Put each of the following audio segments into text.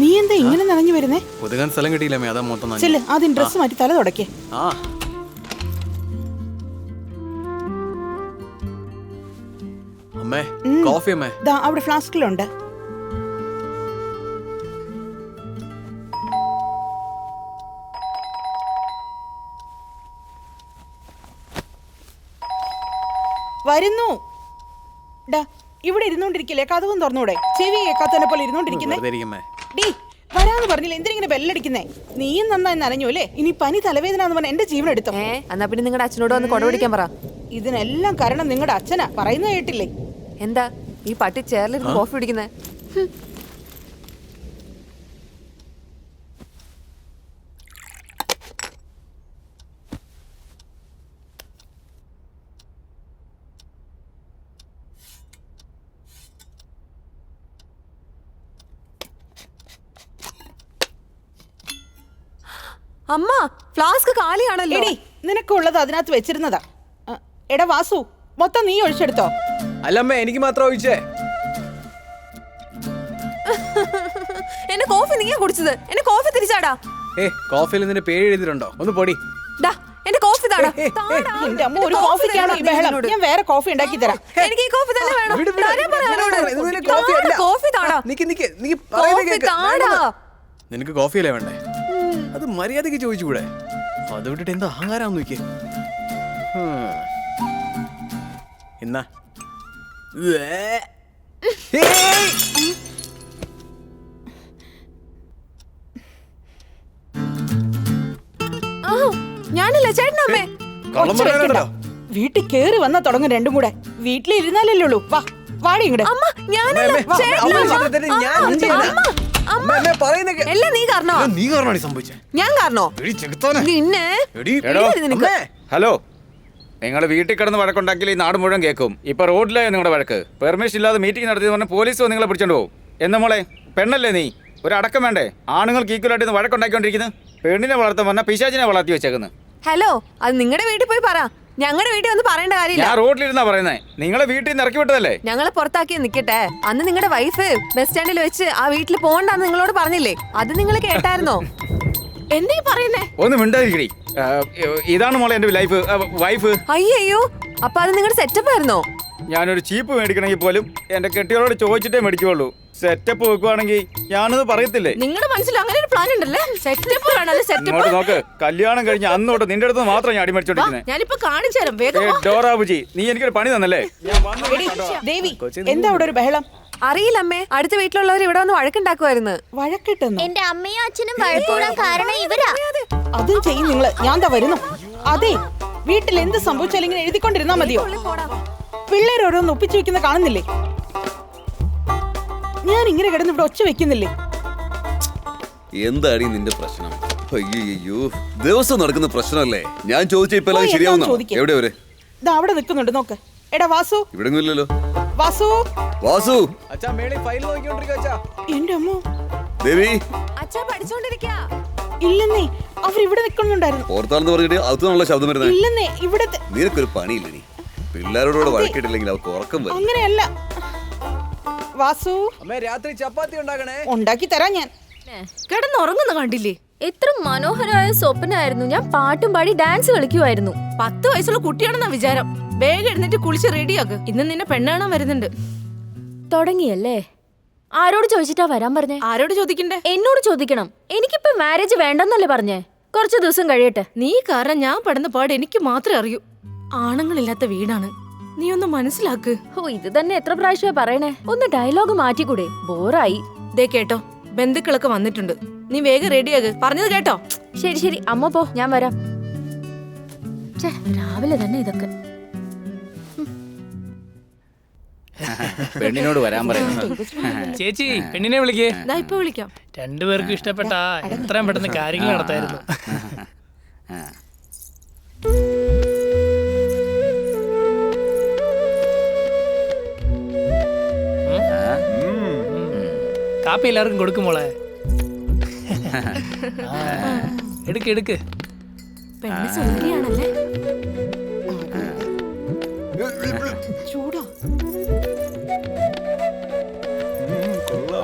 നീ എന്താ ഇങ്ങനെ നനഞ്ഞു വരുന്നേ? ഒതുങ്ങാൻ സ്ഥലം കിട്ടിയില്ല അതാ മൊത്തം. ചെല്ല് ആദ്യം ഡ്രസ് മാറ്റി തല തുടക്കേ. അമ്മേ കോഫി അമ്മേ. ദാ അവിടെ ഫ്ലാസ്കിലുണ്ട്. വരുന്നു. ഡാ ഇവിടെ ഇരുന്നോണ്ടിരിക്കില്ലേ? കഥവും തുറന്നൂടെ? ചെവി കേൾക്കാത്തതിനെ പോലെ ഇരുന്നോണ്ടിരിക്കുന്നേ. ഡീ വരാന്ന് പറഞ്ഞില്ല, എന്തിനിങ്ങനെ ബെല്ലടിക്കുന്നേ? നീയും നന്നായി നനഞ്ഞു അല്ലേ? ഇനി പനി തലവേദന പറഞ്ഞ എന്റെ ജീവൻ എടുത്തോ? എന്നാ പിന്നെ നിങ്ങളുടെ അച്ഛനോട് വന്ന് കൊട പിടിക്കാൻ പറ. ഇതിനെല്ലാം കാരണം നിങ്ങളുടെ അച്ഛനാ. പറയുന്നത് കേട്ടില്ലേ? എന്താ ഈ പട്ടി ചേർലിരുന്ന് കോഫി പിടിക്കുന്നേ? അമ്മ ഫ്ലാസ്ക് കാലിയാണല്ലോ. നിനക്കുള്ളത് അതിനകത്ത് വെച്ചിരുന്നതാ. എടാ വാസു, മൊത്തം നീ ഒഴിച്ചെടുത്തോ? അല്ലമ്മേ, എനിക്ക് മാത്രം ഒഴിച്ചേ. എന്നെ കോഫി നീയാ കുടിച്ചത്. എന്നെ കോഫി തിരിച്ചാടാ. കോഫിയിൽ നിന്റെ പേര് എഴുതിയിട്ടുണ്ടോ? ഒന്ന് പൊടി. എന്റെ കോഫി താടാ. എന്റെ അമ്മ, ഒരു കോഫിക്കാണോ ഈ ബഹളം? ഞാൻ വേറെ കോഫി ഉണ്ടാക്കി തരാം. എനിക്ക് ഈ കോഫി തന്നെ വേണം. കോഫി താടാ. നിനക്ക് കോഫിയല്ലേ വേണ്ടേ? അത് മര്യാദക്ക് ചോദിച്ചുകൂടെ? അത് വിട്ടിട്ട് എന്താ അഹങ്കാരം നോക്കിയേ. എന്നാ ഞാനല്ല ചേട്ടനമ്മേ. വീട്ടിൽ കേറി വന്നാ തുടങ്ങും രണ്ടും കൂടെ. വീട്ടിലിരുന്നാലല്ലേ ഉള്ളൂ. വാ വാടി ഇങ്ങടെ. അമ്മ ഞാനല്ല ഹലോ, നിങ്ങൾ വീട്ടിൽ കിടന്ന് വഴക്കുണ്ടാക്കിയാൽ ഈ നാട് മുഴുവൻ കേൾക്കും. ഇപ്പൊ റോഡിലായോ നിങ്ങളുടെ വഴക്ക്? പെർമിഷൻ ഇല്ലാതെ മീറ്റിംഗ് നടത്തിയെന്ന് പറഞ്ഞാൽ പോലീസ് നിങ്ങളെ പിടിച്ചോണ്ട് പോകും. എന്താ മോളെ, പെണ്ണല്ലേ നീ? ഒരു അടക്കം വേണ്ടേ? ആണുങ്ങൾക്ക് ഈക്വലായിട്ട് വഴക്കുണ്ടാക്കിക്കൊണ്ടിരിക്കുന്നത്. പെണ്ണിനെ വളർത്താൻ പറഞ്ഞാൽ പിശാചിനെ വളർത്തി വെച്ചേക്കുന്നത്. ഹലോ, അത് നിങ്ങളുടെ വീട്ടിൽ പോയി പറ. ഞങ്ങളുടെ വീട്ടിൽ വന്ന് പറയേണ്ട കാര്യമില്ല. ഞാൻ റോഡിലിരുന്നാ പറയുന്നേ. നിങ്ങളെ വീട്ടിൽ നിന്ന് ഇറക്കി വിട്ടതല്ലേ? ഞങ്ങളെ പുറത്താക്കി നിക്കട്ടെ. അന്ന് നിങ്ങളുടെ വൈഫ് ബസ് സ്റ്റാൻഡിൽ വെച്ച് ആ വീട്ടിൽ പോകണ്ടെന്ന് നിങ്ങളോട് പറഞ്ഞില്ലേ? അത് നിങ്ങൾ കേട്ടായിരുന്നോ? എന്തീ പറയുന്നേ? ഒന്ന് മിണ്ടാതിരിക്കടി. ഇതാണ് മോളെ എന്റെ ലൈഫ് വൈഫ്. അയ്യോ, അപ്പൊ അത് നിങ്ങളുടെ സെറ്റപ്പ് ആയിരുന്നോ? ഞാനൊരു ചീപ്പ് മേടിക്കണമെങ്കിൽ പോലും എന്റെ കെട്ടിയോളോട് ചോദിച്ചിട്ടേ മേടിക്കുള്ളൂ. സെറ്റപ്പ് വെക്കുവാണെങ്കിൽ ഞാനത് പറയത്തില്ലേ? നിങ്ങളുടെ മനസ്സിൽ അങ്ങനെ ഒരു പ്ലാൻ ഉണ്ടല്ലേ? സെറ്റപ്പ് ഇങ്ങോട്ട് നോക്ക്. കല്യാണം കഴിഞ്ഞ് അന്നോട്ട് നിന്റെ അടുത്ത് മാത്രം ഞാൻ അടിമടിച്ചോണ്ടിരിക്കുന്നത്. ഞാനിപ്പോ കാണിച്ചു തരാം. വേഗം ഡോറാബുജി, നീ എനിക്കൊരു പണി തന്നല്ലേ? ദേവി, എന്താ അവിടെ ഒരു ബഹളം? അറിയില്ലമ്മേ, അടുത്ത വീട്ടിലുള്ളവർ ഇവിടെ വന്ന് വഴക്കുണ്ടാക്കുമായിരുന്നു. വഴക്കിട്ടെന്നോ? എന്റെ അമ്മയും അച്ഛനും വഴക്കൂടാൻ കാരണം ഇവരാ. അതും ചെയ്യും നിങ്ങള്. ഞാൻ ദാ വരുന്നു. അതെ, വീട്ടിൽ എന്ത് സംഭവിച്ചാലും ഇങ്ങനെ എഴുതിക്കൊണ്ടിരുന്നാ മതിയോ? പിള്ളേർ ഓരോന്ന് ഒപ്പിച്ചു വെക്കുന്ന കാണുന്നില്ലേ? ഞാൻ ഇങ്ങനെ കിടന്ന് ഇവിടെ ഒച്ച വെക്കുന്നില്ലേ? എന്താടി നിന്റെ പ്രശ്നം? അയ്യോ, ദിവസം നടക്കുന്ന പ്രശ്നമല്ലേ? ഞാൻ ചോദിച്ച ഇപ്പൊ ശരിയാവുന്ന എവിടെ അവര്? അവിടെ നിൽക്കുന്നുണ്ട്, നോക്ക്. എടാ വാസു. ഇവിടെ ഇല്ലല്ലോ. വാസു, വാസു. എന്റെ അമ്മോ. ദേവി, ഇല്ലെന്നേ, അവരിവിടെ നിൽക്കുന്നുണ്ടായിരുന്നു. പുറത്താണെന്ന് പറഞ്ഞിട്ട് അകത്തുനിന്നുള്ള ശബ്ദം വരുന്നത്. ഇല്ലെന്നേ, ഇവിടത്തെ. നിനക്കൊരു പണിയില്ല. നീ പിള്ളേരോട് വഴക്കിട്ടില്ലെങ്കിൽ അവർക്ക് ഉറക്കം വരും. അങ്ങനെയല്ല വാസു. രാത്രി ചപ്പാത്തി ഉണ്ടാക്കണേ. ഉണ്ടാക്കി തരാം ഞാൻ. കിടന്നുറങ്ങുന്ന കണ്ടില്ലേ? എത്ര മനോഹരമായ സ്വപ്നമായിരുന്നു. ഞാൻ പാട്ടും പാടി ഡാൻസ് കളിക്കുമായിരുന്നു. 10 വയസ്സുള്ള കുട്ടിയാണെന്നാ വിചാരം. വേഗം എഴുന്നേറ്റ് കുളിച്ച് റെഡിയാക്ക്. ഇന്ന് നിന്നെ പെണ്ണാണാൻ വരുന്നുണ്ട്. തുടങ്ങിയല്ലേ? ആരോട് ചോദിച്ചിട്ടാ വരാൻ പറഞ്ഞേ? ആരോട് ചോദിക്കണ്ടേ? എന്നോട് ചോദിക്കണം. എനിക്കിപ്പോ മാരേജ് വേണ്ടെന്നല്ലേ പറഞ്ഞേ? കുറച്ച് ദിവസം കഴിയട്ടെ. നീ കാരണം ഞാൻ പെടുന്ന പാട് എനിക്ക് മാത്രമേ അറിയൂ. ആണുങ്ങളില്ലാത്ത വീടാണ്. നീ ഒന്ന് മനസ്സിലാക്ക്. ഇത് തന്നെ എത്ര പ്രാവശ്യമാ പറയണേ? ഒന്ന് ഡയലോഗ് മാറ്റിക്കൂടെ? ബോറായി. ദേ കേട്ടോ, ബന്ധുക്കളൊക്കെ വന്നിട്ടുണ്ട്. നീ വേഗം റെഡിയാക്ക്. പറഞ്ഞത് കേട്ടോ? ശരി ശരി, അമ്മ പോ, ഞാൻ വരാം. രാവിലെ തന്നെ ഇതൊക്കെ. പെണ്ണിനോട് വരാൻ പറയുന്നു. ചേച്ചി, പെണ്ണിനെ വിളിക്കേ. ഇപ്പൊ വിളിക്കാം. രണ്ടുപേർക്കും ഇഷ്ടപ്പെട്ട എത്രയും പെട്ടെന്ന് കാര്യങ്ങൾ നടത്തായിരുന്നു. കാപ്പി എല്ലാവർക്കും കൊടുക്കുമോളെ. എടുക്ക് എടുക്ക്. പെണ്ണ് സുന്ദരിയാണല്ലേ? ചൂടാ.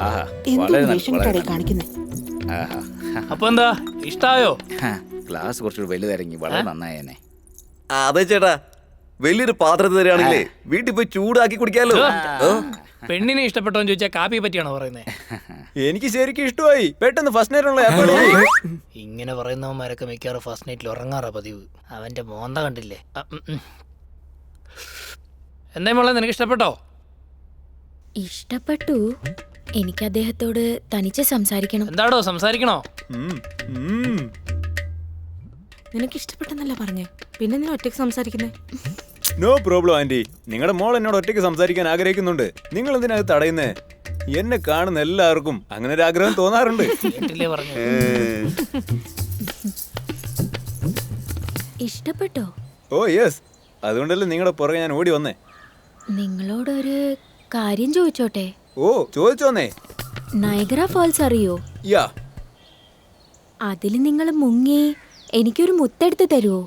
ആഹാ, എന്തോ വളരെ നല്ല, വേഷം വളരെ കടയിൽ നല്ല. കാണിക്കുന്നേ. ആഹാ. അപ്പൊ എന്താ ഇഷ്ടായോ? ക്ലാസ് കുറച്ചുകൂടി വലുതിറങ്ങി വളരെ നന്നായേനെ. അതെ ചേട്ടാ, വലിയൊരു പാത്രത്തിൽ തരികയാണെങ്കിലേ വീട്ടിൽ പോയി ചൂടാക്കി കുടിക്കാലോ. പെണ്ണിനെ ഇഷ്ടപ്പെട്ടോന്ന് ചോദിച്ചാൽ കാപ്പിയെ പറ്റിയാണോ പറയുന്നത്? എനിക്ക് ശരിക്കും ഇഷ്ടമായി. പെട്ടെന്ന് ഫസ്റ്റ് നൈറ്റിനുള്ള ഇങ്ങനെ പറയുന്നവന്മാരൊക്കെ മിക്കവാറും ഫസ്റ്റ് നൈറ്റിൽ ഉറങ്ങാറാ പതിവ്. അവന്റെ മോന്ത കണ്ടില്ലേ? എന്താ മോളെ, നിനക്ക് ഇഷ്ടപ്പെട്ടോ? ഇഷ്ടപ്പെട്ടു. എനിക്ക് അദ്ദേഹത്തോട് തനിച്ച് സംസാരിക്കണം. എന്താടോ സംസാരിക്കണോ? നിനക്ക് ഇഷ്ടപ്പെട്ടെന്നല്ല പറഞ്ഞേ, പിന്നെ നീ ഒറ്റയ്ക്ക് സംസാരിക്കുന്നേ? No problem anti. നിങ്ങളുടെ മോൾ എന്നോട് ഒറ്റയ്ക്ക് സംസാരിക്കാൻ ആഗ്രഹിക്കുന്നുണ്ട്. നിങ്ങൾ എന്തിനാ തടയുന്നേ? എന്നെ കാണുന്ന എല്ലാവർക്കും അങ്ങനെ ഒരു ആഗ്രഹം തോന്നാറുണ്ട്. കേട്ടില്ലേ പറഞ്ഞു? ഇഷ്ടപ്പെട്ടോ? ഓ യെസ്, അതുകൊണ്ടല്ലേ നിങ്ങളുടെ പുറകെ ഞാൻ ഓടി വന്നേ. നിങ്ങളോടൊരു കാര്യം ചോദിച്ചോട്ടെ? ഓ ചോദിച്ചോന്നേ. നയഗ്ര ഫാൾസ് അറിയോ? യാ. അതിൽ നിങ്ങൾ മുങ്ങി എനിക്കൊരു മുത്തെടുത്ത് തരുമോ?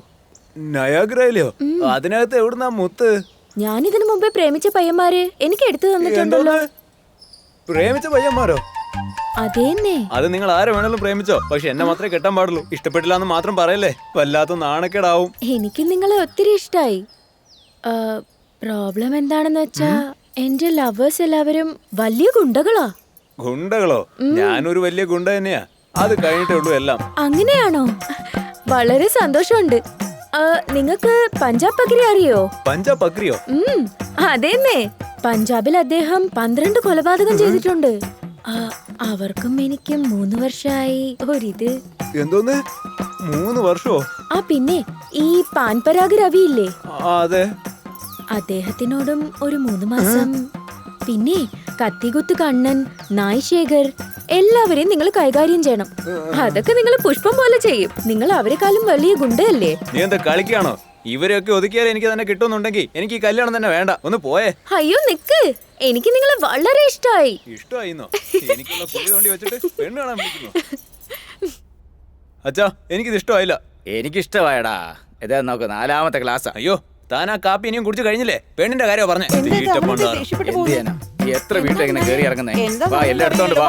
നയാഗ്രയിലോ? അതിനകത്ത് എവിടുന്നാ മുത്ത്? ഞാനിതിനു മുമ്പേ പ്രേമിച്ച പയ്യന്മാര് എനിക്ക് എടുത്തു തന്നിട്ടുണ്ടല്ലോ. എന്തോന്ന്? പ്രേമിച്ച പയ്യന്മാരോ? അതേന്നെ. അത് നിങ്ങൾ ആരെ വേണേലും പ്രേമിച്ചോ, പക്ഷെ എന്നെ മാത്രമേ കെട്ടാൻ പാടുള്ളൂ. ഇഷ്ടപ്പെട്ടില്ല എന്ന് മാത്രം പറയല്ലേ, വല്ലാത്ത നാണക്കേടാവും. എനിക്ക് നിങ്ങളെ ഒത്തിരി ഇഷ്ടായി. പ്രോബ്ലം എന്താണെന്ന് വെച്ചാ എന്റെ ലവേഴ്സ് എല്ലാവരും വലിയ ഗുണ്ടകളാ. ഗുണ്ടകളോ? ഞാനൊരു വലിയ ഗുണ്ട തന്നെയാ. അത് കഴിഞ്ഞിട്ടേ ഉള്ളൂ എല്ലാം. അങ്ങനെയാണോ? വളരെ സന്തോഷമുണ്ട്. നിങ്ങക്ക് പഞ്ചാബ് പക്രി അറിയോ? പഞ്ചാബ് പക്രിയോ? അതേന്നെ. പഞ്ചാബിൽ അദ്ദേഹം 12 കൊലപാതകം ചെയ്തിട്ടുണ്ട്. അവർക്കും എനിക്കും 3 വർഷമായി. ഒരിത്. എന്തോന്ന്? 3 വർഷോ? പിന്നെ ഈ പാൻപരാഗ് രവിയില്ലേ, അതെ, അദ്ദേഹത്തിനോടും ഒരു 3 മാസം. പിന്നെ കത്തികുത്ത് കണ്ണൻ, നായ് ശേഖർ, എല്ലാവരെയും നിങ്ങൾ കൈകാര്യം ചെയ്യണം. അതൊക്കെ നിങ്ങൾ പുഷ്പം പോലെ ചെയ്യും. നിങ്ങൾ അവരെക്കാളും വലിയ ഗുണ്ടയല്ലേ? നീ എന്താ കളിക്കാണോ? ഇവരെയൊക്കെ ഒതുക്കിയാൽ എനിക്ക് തന്നെ കിട്ടുന്നുണ്ടെങ്കിൽ എനിക്ക് ഈ കല്യാണം തന്നെ വേണ്ട. ഒന്ന് പോയേ. അയ്യോ നിക്ക്, എനിക്ക് നിങ്ങളെ വളരെ ഇഷ്ടമായി. ഇഷ്ടമായിന്നോ? എനിക്കുള്ള കുഴി തോണ്ടി വെച്ചിട്ട് പെണ്ണ് കാണാൻ വിളിക്കുന്നു. അച്ഛാ, എനിക്കിത് ഇഷ്ടമായില്ല. എനിക്കിഷ്ടമായടാ. ഇതാ നോക്ക്, 4ാമത്തെ ക്ലാസ്സാ. അയ്യോ, താൻ ആ കാപ്പി ഇനിയും കുടിച്ചു കഴിഞ്ഞില്ലേ? പെണ്ണിന്റെ കാര്യമോ പറഞ്ഞേ? എന്ത് ചെയ്യാനാ? എത്ര വീട്ടിലെങ്ങനെ കയറി ഇറങ്ങുന്നേ? വാ, എല്ലാം എടുത്തോണ്ട് വാ.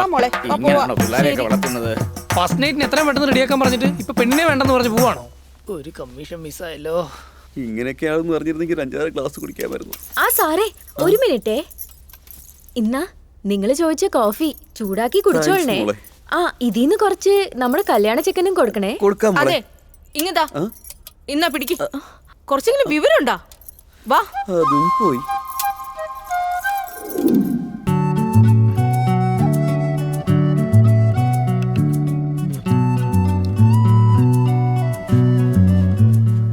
ഇങ്ങനെയാണോ പിള്ളേരെയൊക്കെ വളർത്തുന്നത്? ഫസ്റ്റ് നൈറ്റിന് എത്രയും പെട്ടെന്ന് റെഡിയാക്കാൻ പറഞ്ഞിട്ട് ഇപ്പൊ പെണ്ണിനെ വേണ്ടെന്ന് പറഞ്ഞ് പോവാണോ? ഒരു കമ്മീഷൻ മിസ്സായല്ലോ. ഇങ്ങനെയൊക്കെയാണെന്ന് പറഞ്ഞിരുന്നെങ്കിൽ 5-6 ഗ്ലാസ് കുടിക്കാമായിരുന്നു. സാറേ, ഒരു മിനിറ്റേ. ഇന്നാ നിങ്ങൾ ചോദിച്ച കോഫി ചൂടാക്കി കുടിച്ചോളണേ. ഇതിന്ന് കുറച്ച് നമ്മുടെ കല്യാണ ചെക്കനും കൊടുക്കണേ. കൊടുക്കാം. അതെ, ഇങ്ങതാ. ഇന്നാ പിടിക്ക്. കുറച്ചെങ്കിലും വിവരമുണ്ടാ? വാ. അതും പോയി.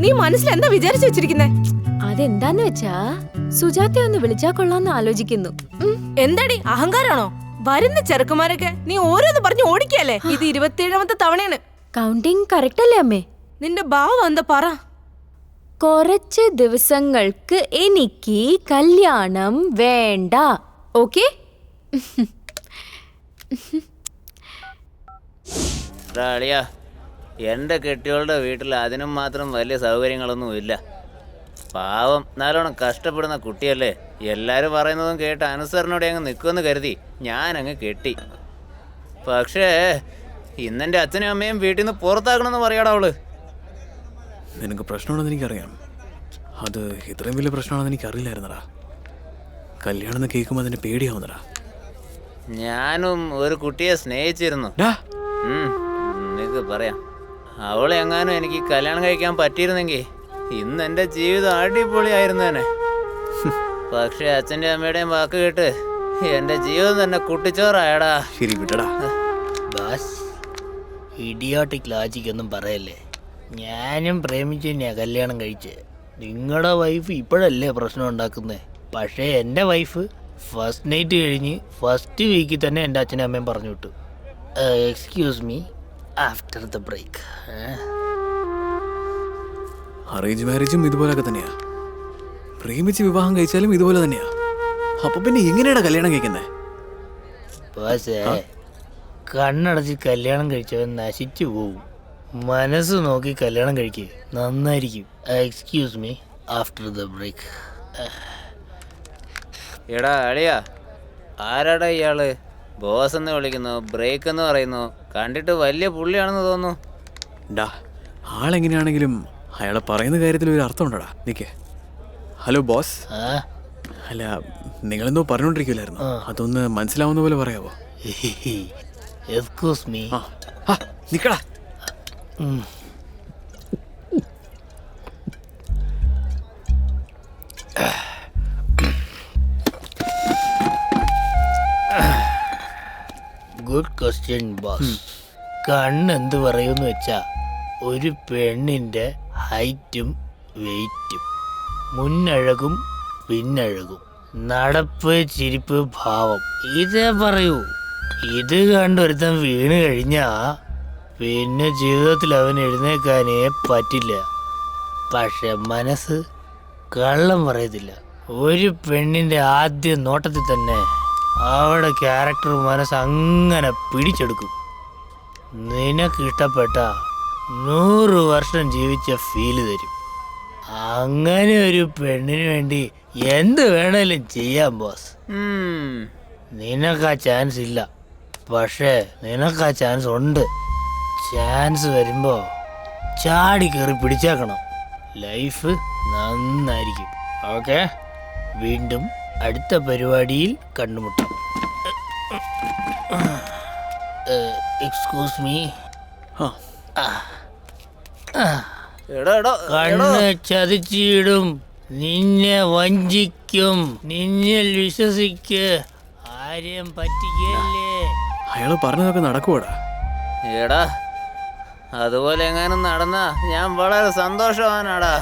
നീ മനസ്സിൽ എന്താ വിചാരിച്ചു വെച്ചിരിക്കുന്നേ? അതെന്താന്ന് വെച്ചാ സുജാത്തെ ഒന്ന് വിളിച്ചാ കൊള്ളാന്ന് ആലോചിക്കുന്നു. എന്താടി, അഹങ്കാരാണോ? വരുന്ന ചെറുക്കന്മാരൊക്കെ നീ ഓരോന്ന് പറഞ്ഞു ഓടിക്കല്ലേ? ഇത് 27ാമത്തെ തവണയാണ്. കൗണ്ടിങ് കറക്റ്റ് അല്ലേ അമ്മേ? നിന്റെ ഭാവം എന്താ പറ? കുറച്ച് ദിവസങ്ങൾക്ക് എനിക്ക് കല്യാണം വേണ്ട. ഓക്കെ? എൻ്റെ കെട്ടിയോളുടെ വീട്ടിൽ അതിനും മാത്രം വലിയ സൗകര്യങ്ങളൊന്നും ഇല്ല. പാവം, നല്ലോണം കഷ്ടപ്പെടുന്ന കുട്ടിയല്ലേ. എല്ലാവരും പറയുന്നതും കേട്ട് അനുസരണയോടെ അങ്ങ് നിൽക്കുമെന്ന് കരുതി ഞാനങ്ങ് കെട്ടി. പക്ഷേ ഇന്നെൻ്റെ അച്ഛനും അമ്മയും വീട്ടിൽ നിന്ന് പുറത്താക്കണമെന്ന് പറയാടാ അവള്. നിനക്ക് പ്രശ്നമാണെന്ന് എനിക്കറിയാം. അത് ഇത്രയും വലിയ പ്രശ്നമാണെന്ന് എനിക്കറിയില്ലായിരുന്നടാ. കല്യാണം എന്ന് കേൾക്കുമ്പോൾ അതിന് പേടിയാവുന്നടാ. ഞാനും ഒരു കുട്ടിയെ സ്നേഹിച്ചിരുന്നു. നിനക്ക് പറയാം, അവളെ എങ്ങാനും എനിക്ക് കല്യാണം കഴിക്കാൻ പറ്റിയിരുന്നെങ്കിൽ ഇന്ന് എൻ്റെ ജീവിതം അടിപൊളിയായിരുന്നേനെ. പക്ഷെ അച്ഛൻ്റെ അമ്മയുടെയും വാക്ക് കേട്ട് എൻ്റെ ജീവിതം തന്നെ കുട്ടിച്ചോറായടാ. ശരി വിട്ടടാ. ബസ് ഇഡിയോട്ടിക് ലോജിക് ഒന്നും പറയല്ലേ. ഞാനും പ്രേമിച്ച് തന്നെയാ കല്യാണം കഴിച്ച്. നിങ്ങളുടെ വൈഫ് ഇപ്പോഴല്ലേ പ്രശ്നം ഉണ്ടാക്കുന്നത്. പക്ഷേ എൻ്റെ വൈഫ് ഫസ്റ്റ് നൈറ്റ് കഴിഞ്ഞ് ഫസ്റ്റ് വീക്കിൽ തന്നെ എൻ്റെ അച്ഛനും അമ്മയും പറഞ്ഞു വിട്ടു. Excuse me, after the break. Arrange മാരേജും ഇതുപോലൊക്കെ തന്നെയാ. പ്രേമിച്ച് വിവാഹം കഴിച്ചാലും ഇതുപോലെ തന്നെയാ. അപ്പൊ പിന്നെ എങ്ങനെയാടാ കല്യാണം കഴിക്കുന്നത്? പക്ഷേ കണ്ണടച്ച് കല്യാണം കഴിച്ചവൻ നശിച്ചു പോവും. മനസ്സ് നോക്കി കല്യാണം കഴിക്കുക, നന്നായിരിക്കും. Excuse me, after the break. എടാ അളിയാ, ആരാടാ ഇയാള്? ബോസ് എന്ന് വിളിക്കുന്നു, ബ്രേക്ക് എന്ന് പറയുന്നു. കണ്ടിട്ട് വലിയ പുള്ളിയാണെന്ന് തോന്നുന്നു. ഡാ ആളെങ്ങനെയാണെങ്കിലും അയാളെ പറയുന്ന കാര്യത്തിൽ ഒരു അർത്ഥം ഉണ്ടടാ. നിക്കേ. Hello boss. ആ അല്ല, നിങ്ങളെന്തോ പറഞ്ഞോണ്ടിരിക്കില്ലായിരുന്നു, അതൊന്ന് മനസ്സിലാവുന്ന പോലെ പറയാവോ? Excuse me. നിക്കടാ. Good question boss. കണ്ണ് എന്ത് പറയുമെന്ന് വെച്ചാ ഒരു പെണ്ണിന്റെ ഹൈറ്റും വെയിറ്റും, മുന്നഴകും പിന്നഴകും, നടപ്പ് ചിരിപ്പ് ഭാവം, ഇതേ പറയൂ. ഇത് കണ്ടൊരുത്തൻ വീണ് കഴിഞ്ഞാ പിന്നെ ജീവിതത്തിൽ അവൻ എഴുന്നേക്കാനേ പറ്റില്ല. പക്ഷെ മനസ്സ് കള്ളം പറയത്തില്ല. ഒരു പെണ്ണിന്റെ ആദ്യ നോട്ടത്തിൽ തന്നെ അവളുടെ ക്യാരക്ടർ മനസ്സ് അങ്ങനെ പിടിച്ചെടുക്കും. നിനക്ക് ഇഷ്ടപ്പെട്ട 100 വർഷം ജീവിച്ച ഫീല് തരും. അങ്ങനെ ഒരു പെണ്ണിന് വേണ്ടി എന്ത് വേണേലും ചെയ്യാം ബോസ്. നിനക്ക് ആ ചാൻസ് ഇല്ല, പക്ഷേ നിനക്ക് ആ ചാൻസ് ഉണ്ട്. ചാൻസ് വരുമ്പോ ചാടി കയറി പിടിച്ചേക്കണം. ലൈഫ് നന്നായിരിക്കും. ഓക്കെ, വീണ്ടും അടുത്ത പരിപാടിയിൽ കണ്ടുമുട്ടാം. Excuse me. കണ്ണ് ചതിച്ചിടും, നിന്നെ വഞ്ചിക്കും, നിന്നിൽ വിശ്വസിക്ക്, ആരെയും പറ്റിക്കല്ലേ. അയാള് പറഞ്ഞതൊക്കെ നടക്കുവാടാ. എടാ, അതുപോലെ എങ്ങാനും നടന്നാ ഞാൻ വളരെ സന്തോഷവാനാടാ.